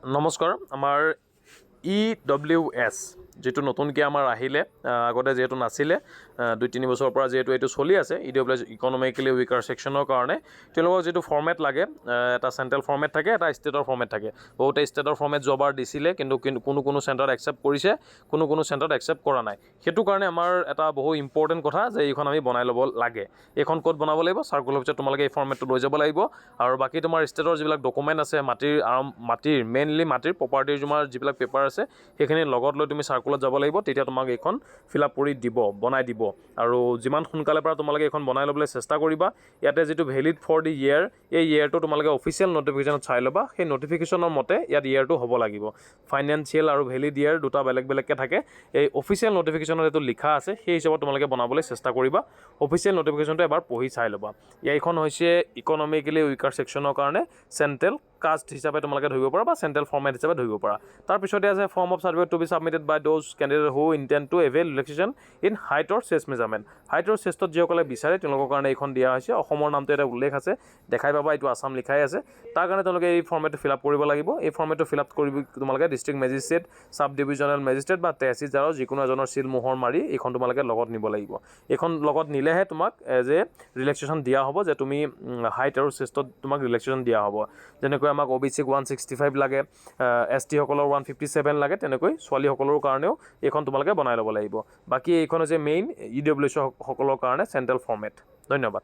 নমস্কাৰ আমাৰ EWS যেটো নতুনকৈ আমাৰ আহিলে আগতে যেটো নাছিলে 2-3 বছৰৰ পৰা যেটো এটো চলি আছে EWS ইকনমিক্যালি উইকাৰ সেকশনৰ কাৰণে তেওঁলোকক যেটো ফৰমেট লাগে এটা সেন্ট্ৰেল ফৰমেট থাকে এটা ষ্টেটৰ ফৰমেট থাকে বহুতে ষ্টেটৰ ফৰমেট জবাৰ দিছিলে কিন্তু কোনো সেন্টাৰত একসেপ্ট কৰিছে কোনো সেন্টাৰত একসেপ্ট কৰা নাই হেতু কাৰণে আমাৰ এটা বহু ইম্পৰ্টেন্ট কথা যে এইখন আমি বনাই ল'ব লাগে এইখন কোড বনাব লাগিব সাৰ্কুলাৰ অফিচত তোমালোকে এই ফৰমেটটো লৈ যাব লাগিব আৰু বাকি তোমাৰ ষ্টেটৰ যিবিলাক ডকুমেন্ট আছে মাটিৰ মেইনলি মাটিৰ প্ৰপাৰ্টিৰ তোমাৰ যিবিলাক পেপাৰ আছে সেইখিনি লগত লৈ তুমি সাৰ্কুলাৰত যাব লাগিব তেতিয়া তোমাক এইখন ফিল আপ কৰি দিব বনাই দিব আৰু যিমান সোনকালে পৰা তোমালোকে এইখন বনাই ল'বলৈ চেষ্টা কৰিবা ইয়াতে যেটো ভ্যালিড ফৰ দি ইয়াৰ এই ইয়াৰটো তোমালোকে অফিচিয়েল নোটিফিকেশনত চাই ল'বা সেই নোটিফিকেশনৰ মতে ইয়াত ইয়াৰটো হ'ব লাগিব ফাইনান্সিয়েল আৰু ভ্যালিড ইয়াৰ দুটা বেলেগকে থাকে এই অফিচিয়েল নোটিফিকেশনত এটো লিখা আছে সেই হিচাপত তোমালোকে বনাবলৈ চেষ্টা কৰিবা অফিচিয়েল নোটিফিকেশনটো এবাৰ পঢ়ি চাই ল'বা এইখন হৈছে ইকনমিক্যালি উইকাৰ সেকশনৰ কাৰণে সেন্ট্ৰেল কাষ্ট হিচাপে তোমালোকে ধৰিব পাৰা বা সেন্ট্ৰেল ফৰমেট হিচাপে ধৰিব পাৰা তাৰ পিছতে আছে form of certificate to be submitted by those candidate who intend to avail relaxation in height or chest measurement height অৰ চেষ্টত যিসকলে বিচাৰে তেওঁলোকৰ কাৰণে এইখন দিয়া হৈছে অসমৰ নামটো এটা উল্লেখ আছে দেখাই পাবা এইটো আসাম লিখাই আছে তাৰ কাৰণে তেওঁলোকে এই ফৰ্মেটটো ফিল আপ কৰিব লাগিব এই ফৰ্মেটটো ফিল আপ কৰি তোমালোকে district magistrate sub divisional magistrate বা তহসিলদাৰৰ যিকোনো এজনৰ সিল মোহৰ মাৰি এইখন তোমালোকে লগত নিব লাগিব এইখন লগত নিলেহে তোমাক এজ এ ৰিলেক্সেশ্যন দিয়া হ'ব যে তুমি হাইট আৰু চেষ্টত তোমাক ৰিলেক্সেশ্যন দিয়া হ'ব যেনেকৈ আমাক OBC 165 লাগে ST সকলৰ 157 লাগে তেনেকৈ ছোৱালী সকলৰ কাৰণেও এইখন তোমালোকে বনাই ল'ব লাগিব বাকি এইখন হৈছে মেইন EWS সকলৰ কাৰণে সেন্ট্ৰেল ফৰমেট ধন্যবাদ